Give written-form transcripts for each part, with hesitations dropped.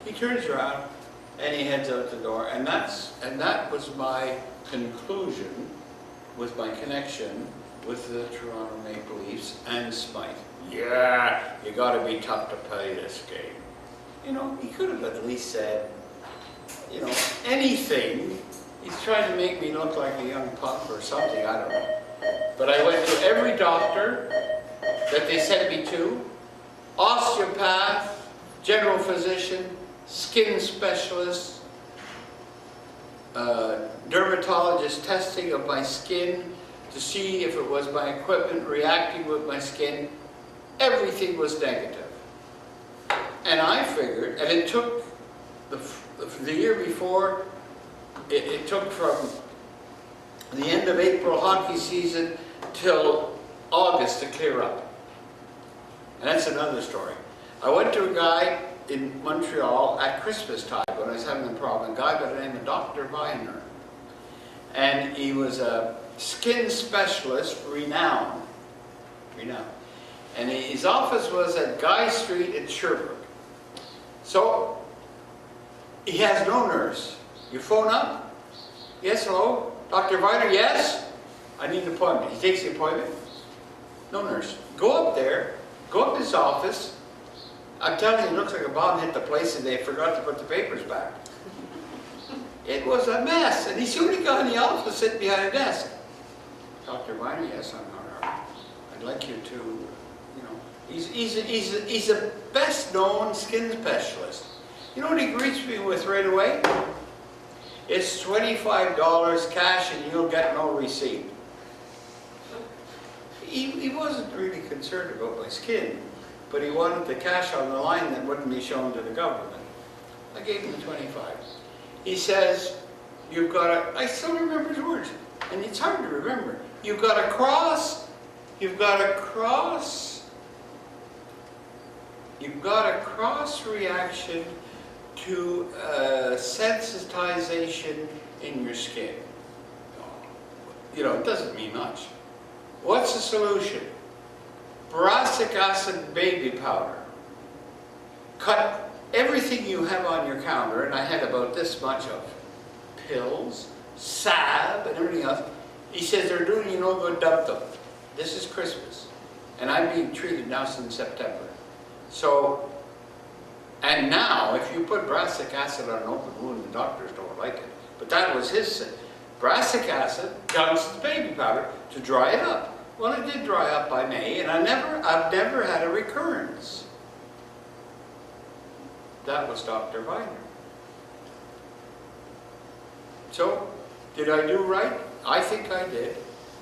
He turns around and he heads out the door, and that was my conclusion with my connection with the Toronto Maple Leafs and Smythe. Yeah, you got to be tough to play this game. You know, he could have at least said, you know, anything. He's trying to make me look like a young pup or something, I don't know. But I went to every doctor that they sent me to, osteopath, general physician, skin specialist, dermatologist testing of my skin to see if it was my equipment reacting with my skin. Everything was negative. And I figured, and it took, the year before, it took from the end of April hockey season till August to clear up. And that's another story. I went to a guy in Montreal at Christmas time when I was having a problem, a guy by the name of Dr. Viner. And he was a skin specialist, renowned. And his office was at Guy Street in Sherbrooke. So, he has no nurse. You phone up, yes, hello, Dr. Viner, yes, I need an appointment. He takes the appointment, no nurse. Go up there, go up to his office. I'm telling you, it looks like a bomb hit the place and they forgot to put the papers back. It was a mess, and he's the only guy in the office sitting behind a desk. Dr. Viner, yes, I'm all right. I'd like you to, you know, he's a best-known skin specialist. You know what he greets me with right away? It's $25 cash and you'll get no receipt. He wasn't really concerned about my skin, but he wanted the cash on the line that wouldn't be shown to the government. I gave him the 25. He says, you've got a, I still remember his words, and it's hard to remember. You've got a cross reaction to sensitization in your skin. You know, it doesn't mean much. What's the solution? Boracic acid baby powder. Cut everything you have on your counter, and I had about this much of pills, salve, and everything else. He says, they're doing you no good, dump them. This is Christmas. And I'm being treated now since September. So, and now, if you put boracic acid on an open wound, the doctors don't like it. But that was his boracic acid, Johnson's baby powder, to dry it up. Well, it did dry up by May, and I've never had a recurrence. That was Dr. Viner. So, did I do right? I think I did,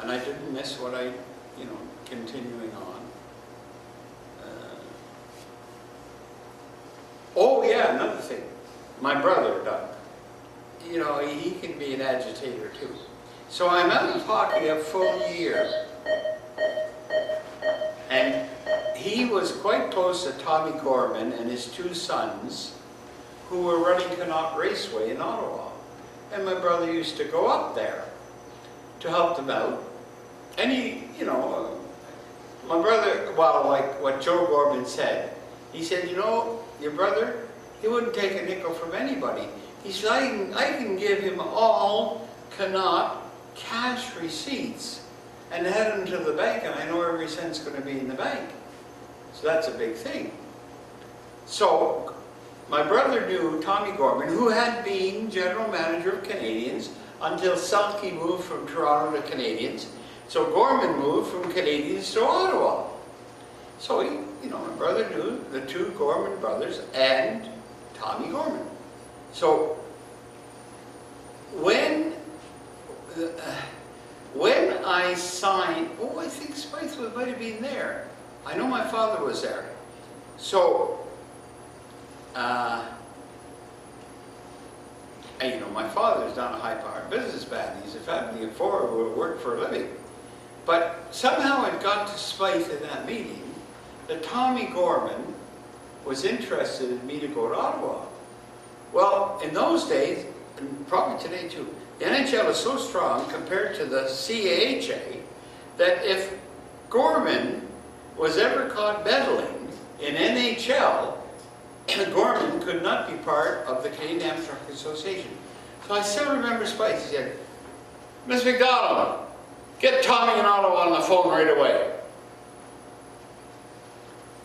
and I didn't miss what I, you know, continuing on. Oh yeah, another thing. My brother, Doug, you know, he can be an agitator too. So I'm out of hockey a full year. And he was quite close to Tommy Gorman and his two sons who were running Connaught Raceway in Ottawa. And my brother used to go up there to help them out. And he, you know, my brother, well, like what Joe Gorman said, he said, you know, your brother, he wouldn't take a nickel from anybody. He said, I can give him all Connaught cash receipts and head them to the bank, and I know every cent's going to be in the bank. So that's a big thing. So my brother knew Tommy Gorman, who had been general manager of Canadians until Selke moved from Toronto to Canadians. So Gorman moved from Canadians to Ottawa. So he, you know, my brother knew the two Gorman brothers and Tommy Gorman. So when I signed, oh, I think Smythe might have been there. I know my father was there. So, and you know, my father's not a high-powered businessman. He's a family of four who work for a living. But somehow it got to Smythe in that meeting that Tommy Gorman was interested in me to go to Ottawa. Well, in those days, and probably today too, the NHL is so strong compared to the CAHA that if Gorman was ever caught meddling in NHL, Gorman could not be part of the Canadian Amateur Hockey Association. So I still remember Spice. He said, "Miss McDonald, get Tommy and Ottawa on the phone right away."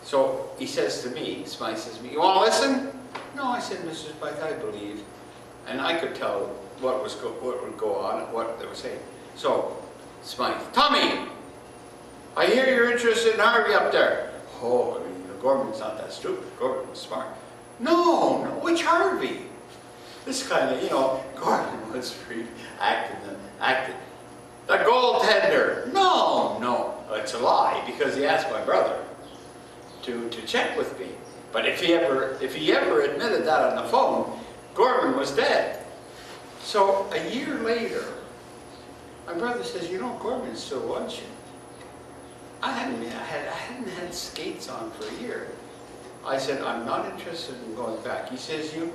So he says to me, Spice says to me, "You want to listen?" "No," I said, "Mr. Spice, I believe." And I could tell what would go on, what they were saying. So, Spice, "Tommy, I hear you're interested in Harvey up there." Oh, I mean, Gorman's not that stupid. Gorman was smart. No, which Harvey? This kind of, Gorman was acting. The goaltender. No, it's a lie, because he asked my brother to check with me. But if he ever admitted that on the phone, Gorman was dead. So a year later, my brother says, Gorman still wants you. I hadn't had skates on for a year. I said, "I'm not interested in going back." He says, you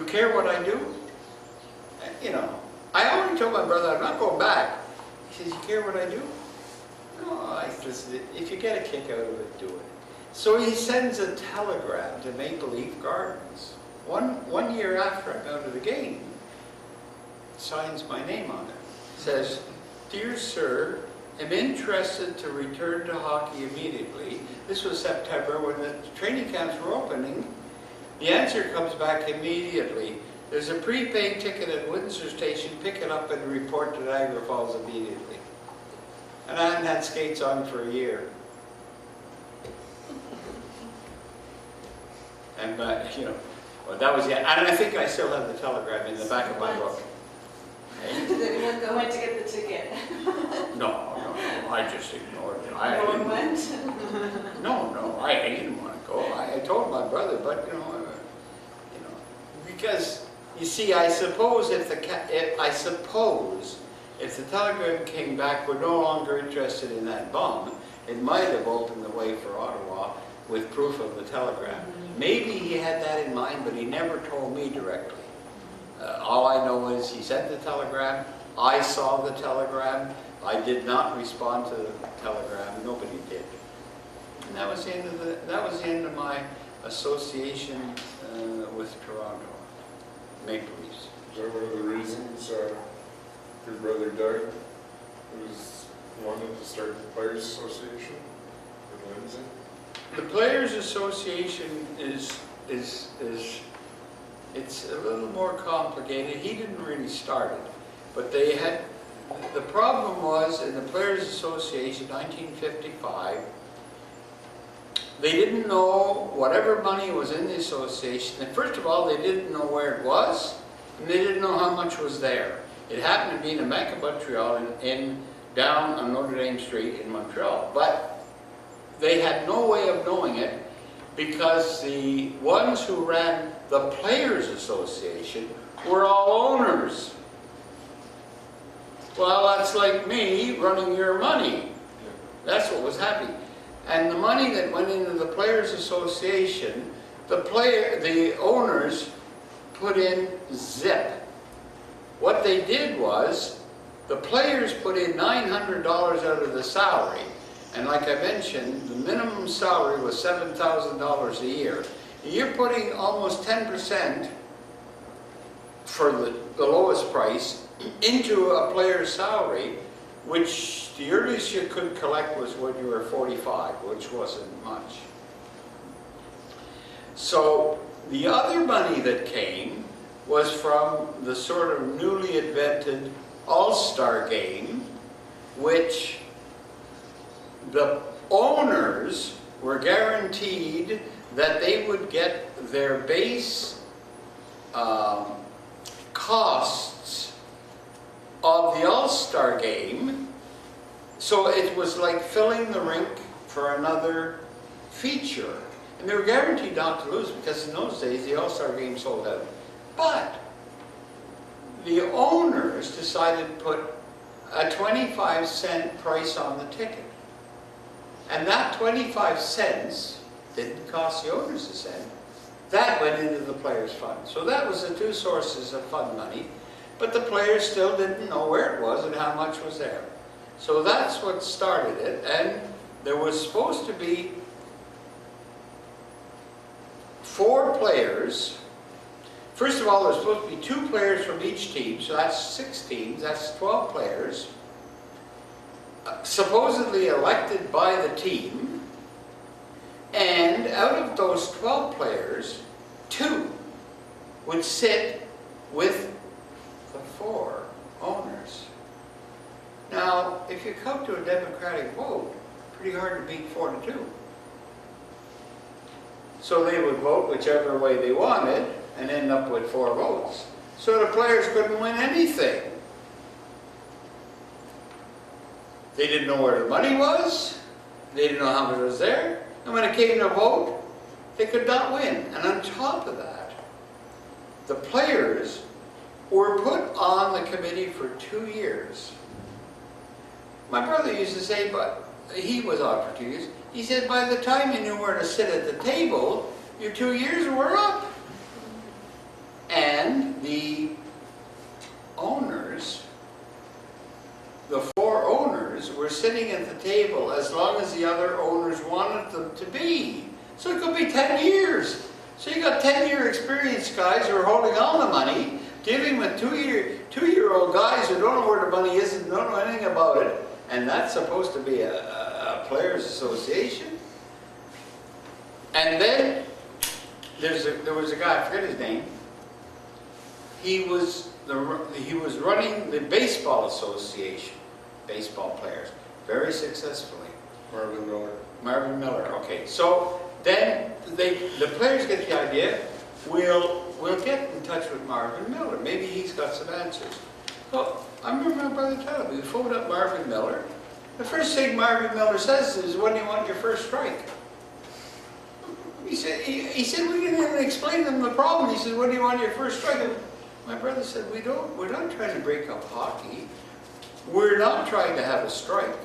care what I do?" I already told my brother, "I'm not going back." He says, "You care what I do?" "No," I said, "if you get a kick out of it, do it." So he sends a telegram to Maple Leaf Gardens. One year after I go to the game, signs my name on it. Says, "Dear sir, am interested to return to hockey immediately." This was September when the training camps were opening. The answer comes back immediately. "There's a prepaid ticket at Windsor Station. Pick it up and report to Niagara Falls immediately." And I hadn't had skates on for a year. And well, that was it. And I think I still have the telegram in the back of my book. Did anyone go in to get the ticket? No, I just ignored it. No one went? No, I didn't want to go. I told my brother, but because you see, I suppose if the telegram came back, we're no longer interested in that bum, it might have opened the way for Ottawa with proof of the telegram. Maybe he had that in mind, but he never told me directly. All I know is he sent the telegram, I saw the telegram, I did not respond to the telegram, nobody did. And that was the end of my association with Toronto, Maple Leafs. Is that one of the reasons your brother Doug wanted to start the Players Association in Lindsay? The Players Association is it's a little more complicated. He didn't really start it, but the problem was in the Players Association, 1955, they didn't know whatever money was in the association. And first of all, they didn't know where it was, and they didn't know how much was there. It happened to be in the Bank of Montreal down on Notre Dame Street in Montreal, but they had no way of knowing it because the ones who ran the Players Association were all owners. Well, that's like me running your money. That's what was happening. And the money that went into the Players Association, the owners put in zip. What they did was, the players put in $900 out of the salary. And like I mentioned, the minimum salary was $7,000 a year. You're putting almost 10% for the lowest price into a player's salary, which the earliest you could collect was when you were 45, which wasn't much. So the other money that came was from the sort of newly invented All-Star game, which the owners were guaranteed that they would get their base costs of the All-Star game. So it was like filling the rink for another feature. And they were guaranteed not to lose because in those days the All-Star game sold out. But the owners decided to put a 25-cent price on the ticket. And that 25 cents didn't cost the owners a cent. That went into the players' fund. So that was the two sources of fund money. But the players still didn't know where it was and how much was there. So that's what started it. And there was supposed to be 4 players. First of all, there's supposed to be 2 players from each team, so that's 6 teams, that's 12 players, supposedly elected by the team, and out of those 12 players, 2 would sit with the 4 owners. Now, if you come to a democratic vote, pretty hard to beat 4-2. So they would vote whichever way they wanted and end up with 4 votes. So the players couldn't win anything. They didn't know where the money was, they didn't know how much was there, and when it came to vote, they could not win. And on top of that, the players were put on the committee for 2 years. My brother used to say, but he was on for 2 years, he said by the time you knew where to sit at the table, your 2 years were up. And the owners, the 4 owners, were sitting at the table as long as the other owners wanted them to be. So it could be 10 years. So you got 10-year experienced guys who are holding all the money, dealing with 2-year-old guys who don't know where the money is and don't know anything about it. And that's supposed to be a players' association. And then there was a guy, I forget his name. He was running the baseball association, baseball players, very successfully. Marvin Miller. Marvin Miller. Okay, so then the players get the idea. We'll get in touch with Marvin Miller. Maybe he's got some answers. Well, I remember my brother telling me, we phoned up Marvin Miller. The first thing Marvin Miller says is, "When do you want your first strike?" He said we didn't even explain to him the problem. He said, "When do you want your first strike?" My brother said, we're not trying to break up hockey. We're not trying to have a strike.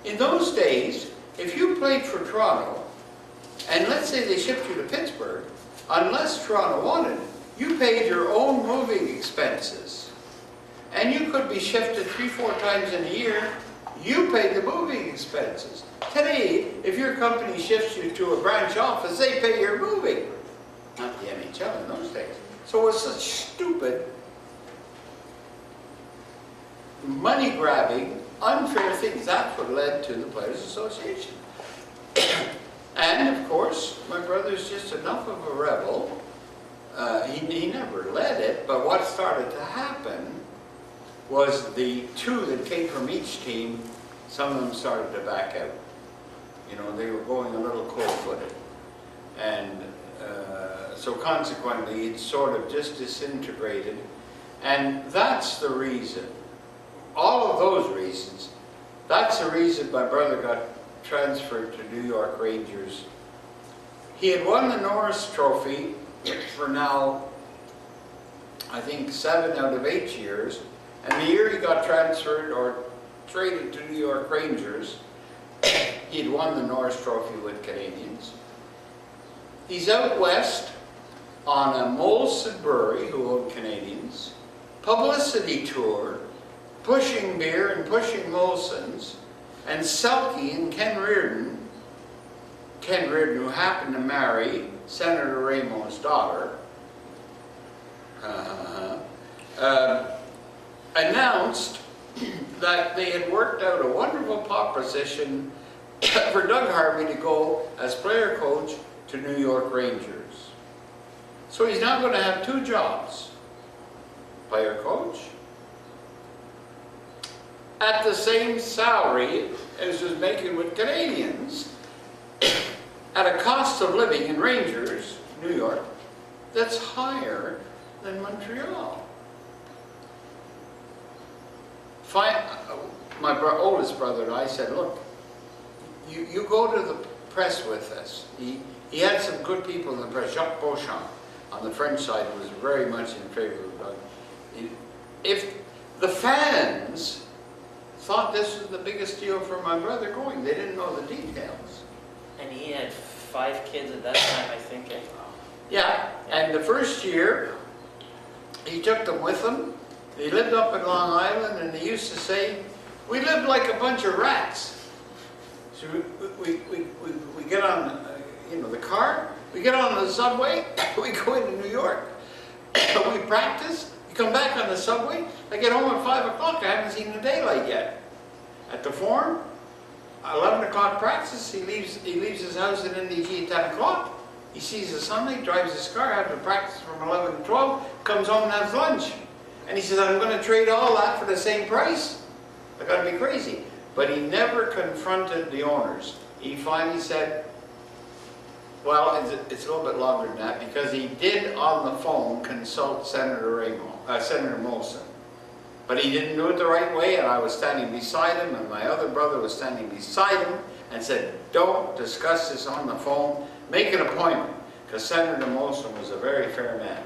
In those days, if you played for Toronto, and let's say they shipped you to Pittsburgh, unless Toronto wanted, you paid your own moving expenses. And you could be shifted 3-4 times in a year, you paid the moving expenses. Today, if your company shifts you to a branch office, they pay your moving. Not the NHL in those days. So it's such stupid, money-grabbing, unfair things. That's what led to the Players Association. And of course, my brother's just enough of a rebel. He never led it, but what started to happen was the 2 that came from each team, some of them started to back out. You know, they were going a little cold-footed. And so consequently, it sort of just disintegrated. And that's the reason, all of those reasons, that's the reason my brother got transferred to New York Rangers. He had won the Norris Trophy for now, I think 7 out of 8 years. And the year he got transferred or traded to New York Rangers, he'd won the Norris Trophy with Canadians. He's out west on a Molson Brewery, who owned Canadians, publicity tour, pushing beer and pushing Molsons, and Selke and Ken Reardon, who happened to marry Senator Raymond's daughter, announced that they had worked out a wonderful proposition for Doug Harvey to go as player coach to New York Rangers. So he's now going to have 2 jobs. Player coach, at the same salary as was making with Canadians, at a cost of living in Rangers, New York, that's higher than Montreal. My oldest brother and I said, look, you go to the press with us. He had some good people in the press. Jacques Beauchamp on the French side was very much in favor of Doug. If the fans thought this was the biggest deal for my brother going, they didn't know the details. And he had 5 kids at that time, I think. Yeah, and the first year, he took them with him. They lived up in Long Island, and he used to say, we lived like a bunch of rats. So we get on, the car, We get on the subway, we go into New York, we practice, we come back on the subway, I get home at 5 o'clock, I haven't seen the daylight yet. At the Forum, 11 o'clock practice, he leaves his house in NDG at 10 o'clock. He sees the sunlight, drives his car, after practice from 11 to 12, comes home and has lunch. And he says, I'm going to trade all that for the same price. I got to be crazy. But he never confronted the owners. He finally said, well, it's a little bit longer than that, because he did on the phone consult Senator Molson. But he didn't do it the right way, and I was standing beside him, and my other brother was standing beside him, and said, don't discuss this on the phone, make an appointment, because Senator Molson was a very fair man.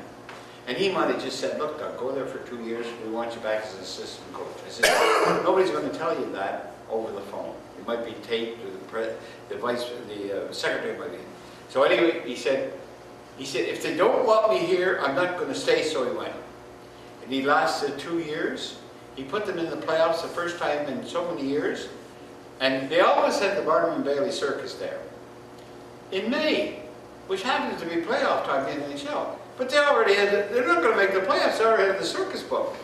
And he might have just said, look, Doug, go there for 2 years, we want you back as an assistant coach. I said, nobody's going to tell you that over the phone. It might be taped, or the secretary might be. So anyway, he said, if they don't want me here, I'm not going to stay, so he went. And he lasted 2 years. He put them in the playoffs the first time in so many years. And they always had the Barnum and Bailey Circus there. In May, which happens to be playoff time in the NHL. But they already had, they're not going to make the playoffs, they already had the circus booked.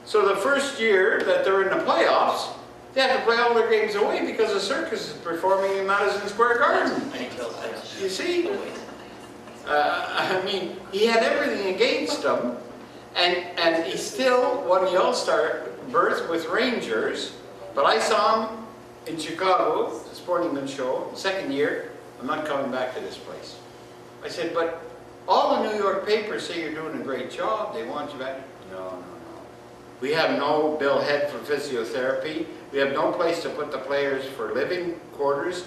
So the first year that they're in the playoffs, they have to play all their games away because the circus is performing in Madison Square Garden. You see? I mean, he had everything against him, and he still won the All-Star berth with Rangers, but I saw him in Chicago, the Sporting Goods show, the second year, I'm not coming back to this place. I said, but all the New York papers say you're doing a great job, they want you back. No. We have no Bill Head for physiotherapy. We have no place to put the players for living quarters.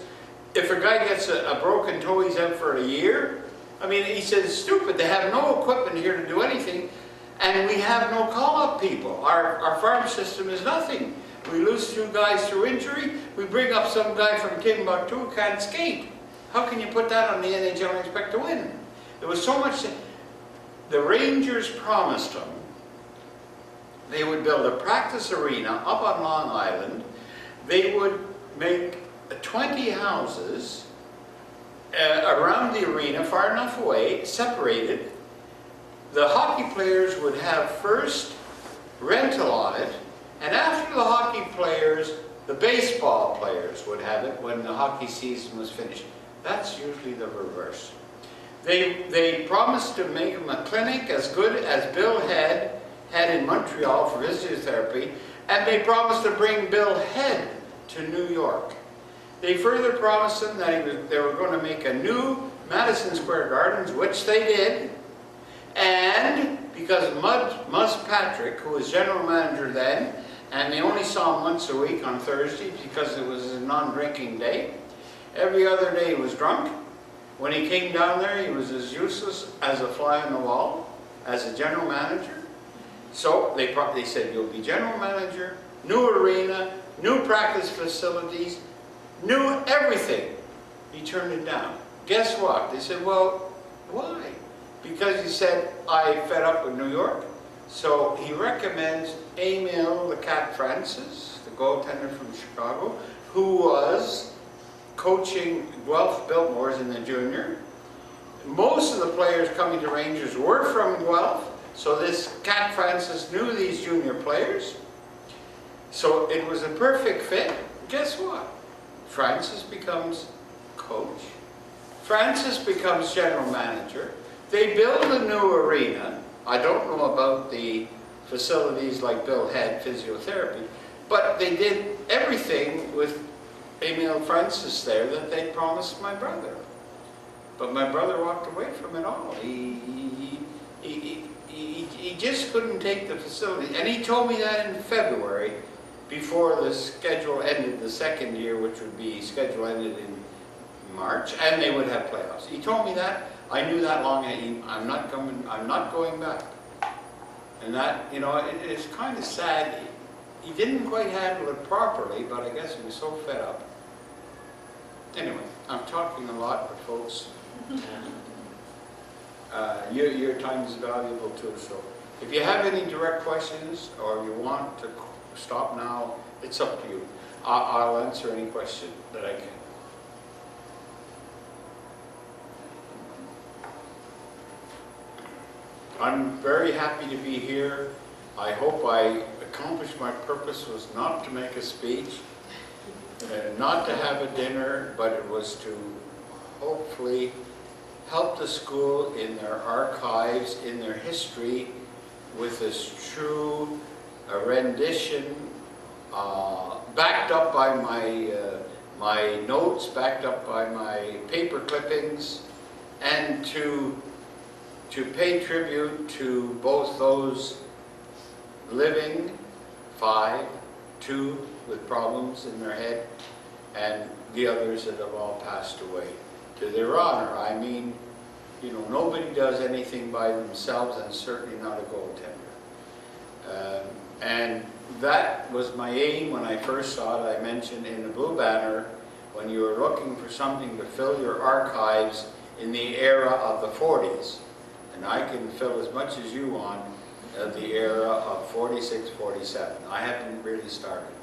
If a guy gets a broken toe, he's out for a year. I mean, he says, it's stupid. They have no equipment here to do anything. And we have no call-up people. Our farm system is nothing. We lose 2 guys through injury. We bring up some guy from Timbuktu who can't skate. How can you put that on the NHL and expect to win? There was so much. The Rangers promised them they would build a practice arena up on Long Island. They would make 20 houses around the arena, far enough away, separated. The hockey players would have first rental on it, and after the hockey players, the baseball players would have it when the hockey season was finished. That's usually the reverse. They promised to make them a clinic as good as Bill had in Montreal for physiotherapy, and they promised to bring Bill Head to New York. They further promised them that they were going to make a new Madison Square Gardens, which they did, and because Mus Patrick, who was general manager then, and they only saw him once a week on Thursday because it was a non-drinking day, every other day he was drunk. When he came down there, he was as useless as a fly on the wall as a general manager. So they said, you'll be general manager, new arena, new practice facilities, new everything. He turned it down. Guess what? They said, well, why? Because he said, I fed up with New York. So he recommends Emil the Cat Francis, the goaltender from Chicago, who was coaching Guelph Biltmores in the junior. Most of the players coming to Rangers were from Guelph. So this Cat Francis knew these junior players. So it was a perfect fit. Guess what? Francis becomes coach. Francis becomes general manager. They build a new arena. I don't know about the facilities like Bill had, physiotherapy, but they did everything with Emil Francis there that they promised my brother. But my brother walked away from it all. He just couldn't take the facility. And he told me that in February, before the schedule ended the second year, which would be schedule ended in March, and they would have playoffs. He told me that. I knew that long, and I'm not going back. And that, you know, it's kind of sad. He didn't quite handle it properly, but I guess he was so fed up. Anyway, I'm talking a lot, but folks, your time is valuable too. So if you have any direct questions or you want to stop now, it's up to you. I'll answer any question that I can. I'm very happy to be here. I hope I accomplished my purpose, was not to make a speech, not to have a dinner, but it was to hopefully help the school in their archives, in their history, with this true rendition, backed up by my notes, backed up by my paper clippings, and to pay tribute to both those living, 5, 2 with problems in their head, and the others that have all passed away. To their honor, I mean, you know, nobody does anything by themselves, and certainly not a goaltender. And that was my aim when I first saw it. I mentioned in the Blue Banner, when you were looking for something to fill your archives in the era of the 40s. And I can fill as much as you want the era of 46, 47. I haven't really started.